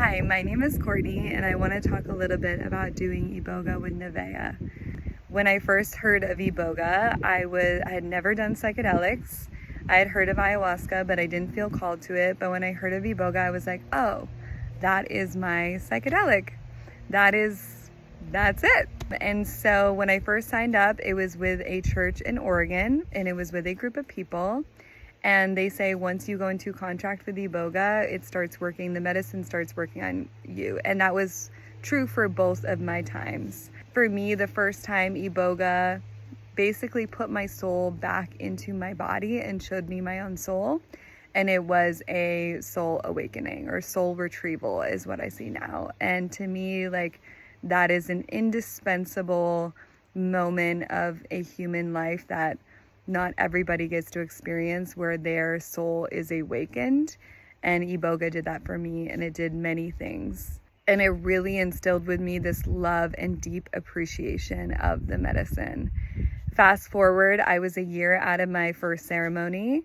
Hi, my name is Courtney, and I want to talk a little bit about doing Iboga with Nevaeh. When I first heard of Iboga, I had never done psychedelics. I had heard of ayahuasca, but I didn't feel called to it. But when I heard of Iboga, I was like, oh, that is my psychedelic. That's it. And so when I first signed up, it was with a church in Oregon, and it was with a group of people. And they say once you go into contract with Iboga, it starts working, the medicine starts working on you. And that was true for both of my times. For me, the first time, Iboga basically put my soul back into my body and showed me my own soul. And it was a soul awakening, or soul retrieval is what I see now. And to me, that is an indispensable moment of a human life that not everybody gets to experience, where their soul is awakened. And Iboga did that for me, and it did many things. And it really instilled with me this love and deep appreciation of the medicine. Fast forward, I was a year out of my first ceremony,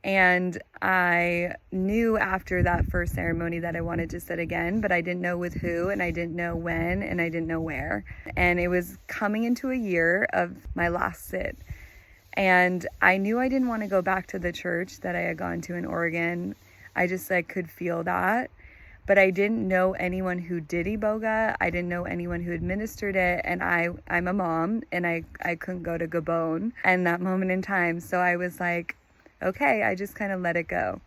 and I knew after that first ceremony that I wanted to sit again, but I didn't know with who, and I didn't know when, and I didn't know where. And it was coming into a year of my last sit. And I knew I didn't want to go back to the church that I had gone to in Oregon. I just could feel that. But I didn't know anyone who did Iboga. I didn't know anyone who administered it. And I'm a mom, and I couldn't go to Gabon in that moment in time. So I was like, okay, I just kind of let it go.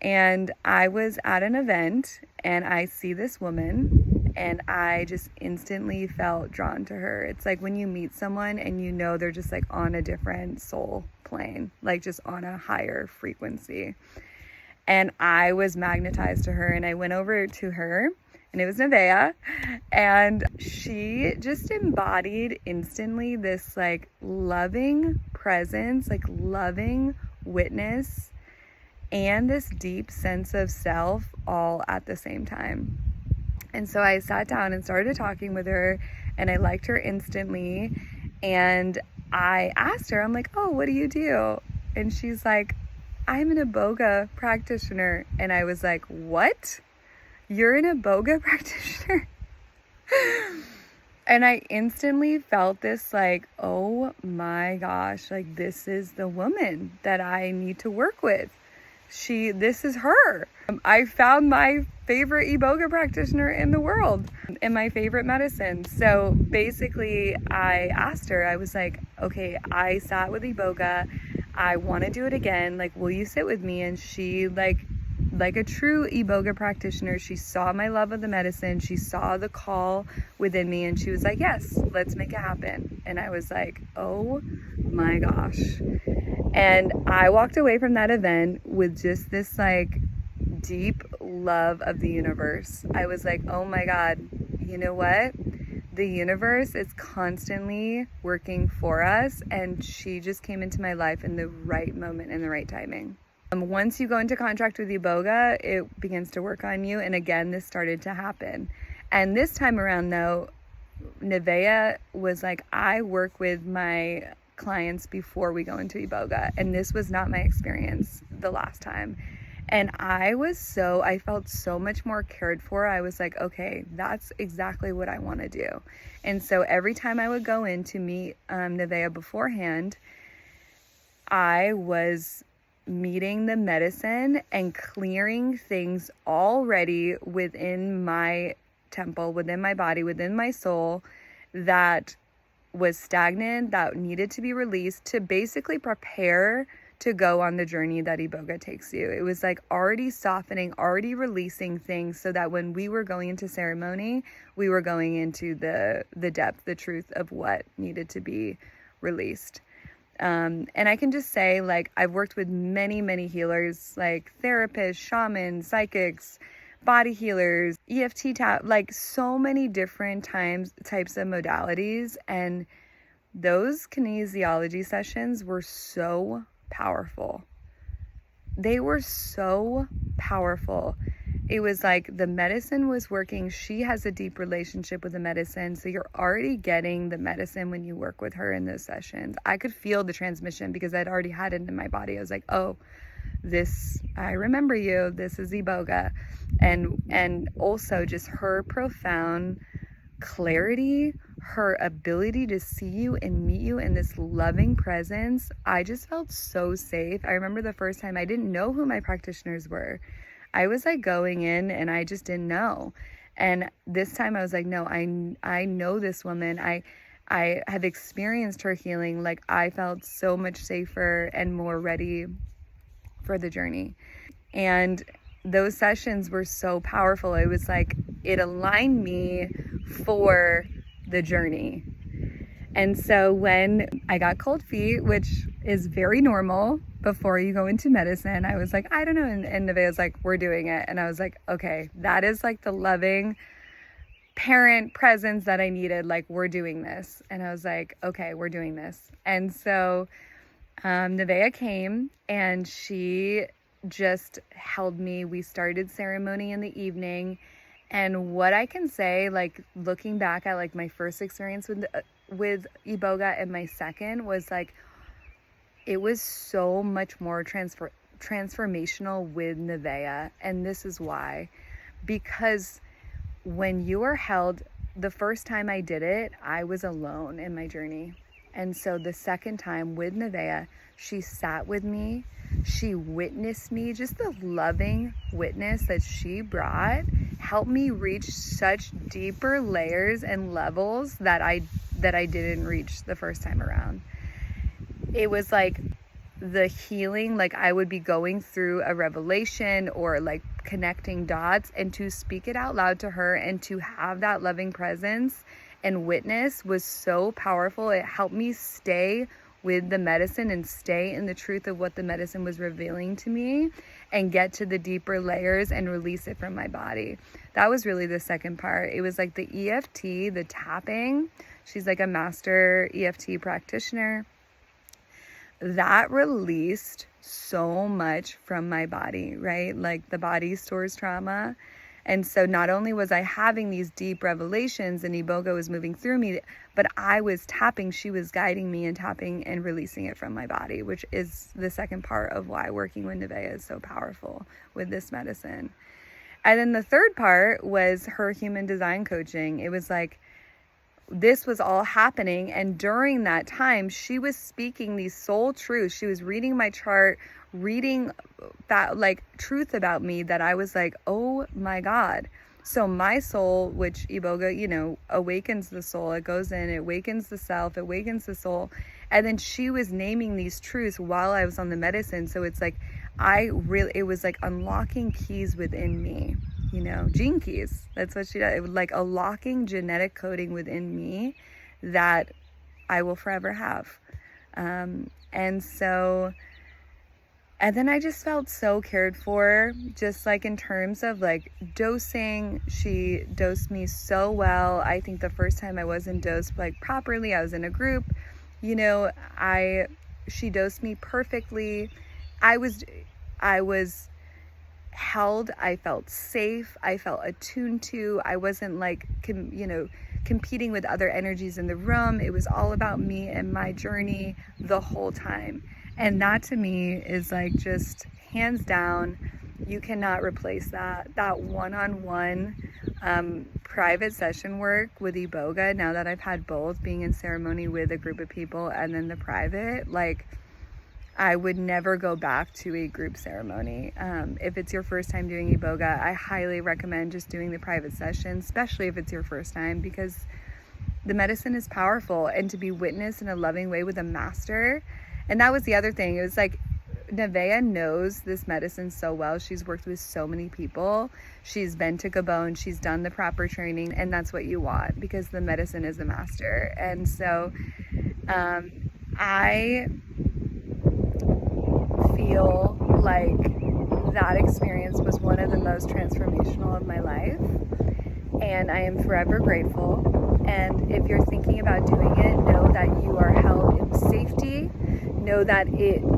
And I was at an event, and I see this woman, and I just instantly felt drawn to her. It's like when you meet someone and you know they're just on a different soul plane, just on a higher frequency. And I was magnetized to her, and I went over to her, and it was Nevaeh, and she just embodied instantly this loving presence, loving witness, and this deep sense of self all at the same time. And so I sat down and started talking with her, and I liked her instantly. And I asked her, I'm like, oh, what do you do? And she's like, I'm an Iboga practitioner. And I was like, what? You're an Iboga practitioner? And I instantly felt this oh my gosh, this is the woman that I need to work with. This is her. I found my favorite Iboga practitioner in the world and my favorite medicine. So basically I asked her, I was like, okay, I sat with Iboga. I want to do it again. Will you sit with me? And she, like a true Iboga practitioner, she saw my love of the medicine. She saw the call within me, and she was like, yes, let's make it happen. And I was like, oh my gosh. And I walked away from that event with just this deep love of the universe. I was like, oh my God, you know what? The universe is constantly working for us, and she just came into my life in the right moment and the right timing. Once you go into contract with Iboga, it begins to work on you. And again, this started to happen. And this time around though, Nevaeh was like, I work with my clients before we go into Iboga. And this was not my experience the last time. And I felt so much more cared for. I was like, okay, that's exactly what I want to do. And so every time I would go in to meet Nevaeh beforehand, I was meeting the medicine and clearing things already within my temple, within my body, within my soul, that was stagnant, that needed to be released, to basically prepare to go on the journey that Iboga takes you. It was already softening, already releasing things, so that when we were going into ceremony, we were going into the depth, the truth of what needed to be released. And I can just say, I've worked with many, many healers, therapists, shamans, psychics, body healers, EFT so many different types of modalities. And those kinesiology sessions were so powerful. They were so powerful. It was the medicine was working. She has a deep relationship with the medicine. So you're already getting the medicine when you work with her in those sessions. I could feel the transmission because I'd already had it in my body. I was like, oh, I remember you, this is Iboga. And also just her profound clarity, her ability to see you and meet you in this loving presence. I just felt so safe. I remember the first time I didn't know who my practitioners were. I was like going in and I just didn't know. And this time I was like, no, I know this woman. I have experienced her healing. Like, I felt so much safer and more ready for the journey. And those sessions were so powerful. It was like, it aligned me for the journey. And so when I got cold feet, which is very normal before you go into medicine, I was like, I don't know. And Nevaeh's like, we're doing it. And I was like, okay, that is like the loving parent presence that I needed. Like, we're doing this. And I was like, okay, we're doing this. And so Nevaeh came and she just held me. We started ceremony in the evening. And what I can say, like looking back at like my first experience with Iboga and my second, was like, it was so much more transformational with Nevaeh. And this is why. Because when you are held, the first time I did it, I was alone in my journey. And so the second time with Nevaeh, she sat with me, she witnessed me. Just the loving witness that she brought helped me reach such deeper layers and levels that I didn't reach the first time around. It was like the healing, like I would be going through a revelation or like connecting dots, and to speak it out loud to her and to have that loving presence and witness was so powerful. It helped me stay with the medicine and stay in the truth of what the medicine was revealing to me and get to the deeper layers and release it from my body. That was really the second part. It was like the EFT, the tapping. She's like a master EFT practitioner. That released so much from my body, right? Like the body stores trauma. And so not only was I having these deep revelations and Iboga was moving through me, but I was tapping, she was guiding me and tapping and releasing it from my body, which is the second part of why working with Nevaeh is so powerful with this medicine. And then the third part was her human design coaching. It was like, this was all happening. And during that time, she was speaking these soul truths. She was reading my chart, reading that like truth about me that I was like, oh my God. So my soul, which Iboga, you know, awakens the soul. It goes in, it awakens the self, it awakens the soul. And then she was naming these truths while I was on the medicine. So it's like, it was like unlocking keys within me, you know, gene keys. That's what she does. It was like unlocking genetic coding within me that I will forever have. And then I just felt so cared for, just like in terms of like dosing. She dosed me so well. I think the first time I wasn't dosed like properly, I was in a group, you know, she dosed me perfectly. I was held, I felt safe, I felt attuned to. I wasn't like, competing with other energies in the room. It was all about me and my journey the whole time. And that to me is like just hands down, you cannot replace that one-on-one private session work with Iboga. Now that I've had both, being in ceremony with a group of people and then the private, like I would never go back to a group ceremony. If it's your first time doing Iboga, I highly recommend just doing the private session, especially if it's your first time, because the medicine is powerful, and to be witnessed in a loving way with a master. And that was the other thing. It was like, Nevaeh knows this medicine so well. She's worked with so many people. She's been to Gabon. She's done the proper training. And that's what you want, because the medicine is a master. And so I feel like that experience was one of the most transformational of my life. And I am forever grateful. And if you're thinking about doing it, know that you are held in safety. Know that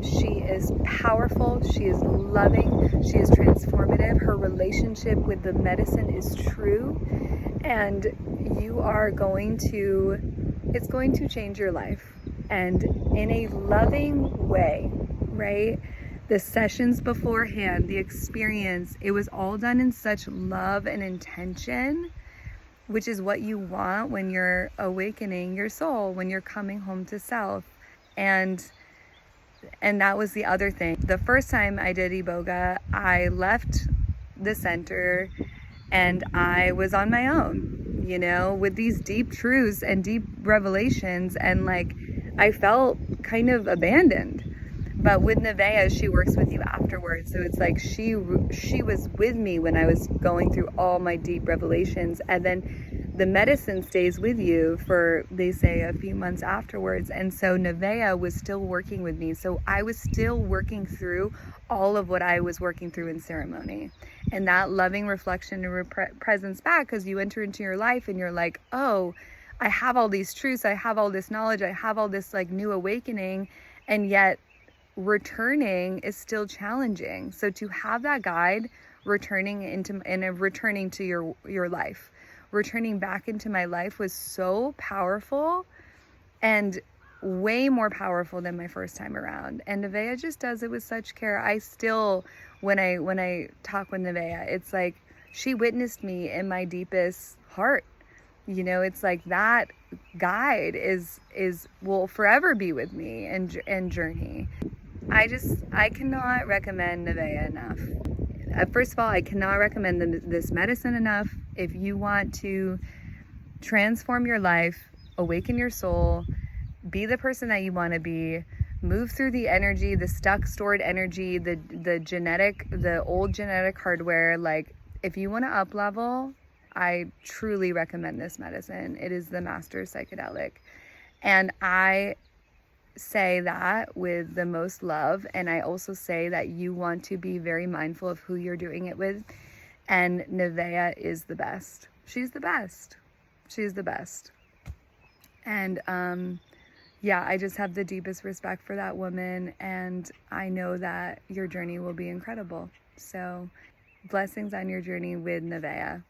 she is powerful, she is loving, she is transformative. Her relationship with the medicine is true, and it's going to change your life, and in a loving way, right? the sessions beforehand, the experience, it was all done in such love and intention, which is what you want when you're awakening your soul, when you're coming home to self. And that was the other thing. The first time I did Iboga, I left the center and I was on my own, you know, with these deep truths and deep revelations, and like I felt kind of abandoned. But with Nevaeh, she works with you afterwards, so it's like she was with me when I was going through all my deep revelations, and then the medicine stays with you for, they say, a few months afterwards. And so Nevaeh was still working with me, so I was still working through all of what I was working through in ceremony. And that loving reflection and presence back, because you enter into your life and you're like, oh, I have all these truths, I have all this knowledge, I have all this like new awakening, and yet returning is still challenging. So to have that guide returning to your life, returning back into my life, was so powerful, and way more powerful than my first time around. And Nevaeh just does it with such care. I still, when I talk with Nevaeh, it's like she witnessed me in my deepest heart. You know, it's like that guide will forever be with me and journey. I cannot recommend Nevaeh enough. First of all, I cannot recommend this medicine enough. If you want to transform your life, awaken your soul, be the person that you want to be, move through the energy, the stuck, stored energy, the old genetic hardware, like if you want to up level, I truly recommend this medicine. It is the master psychedelic. And I say that with the most love, and I also say that you want to be very mindful of who you're doing it with. And Nevaeh is the best. She's the best. She's the best. And yeah, I just have the deepest respect for that woman, and I know that your journey will be incredible. So blessings on your journey with Nevaeh.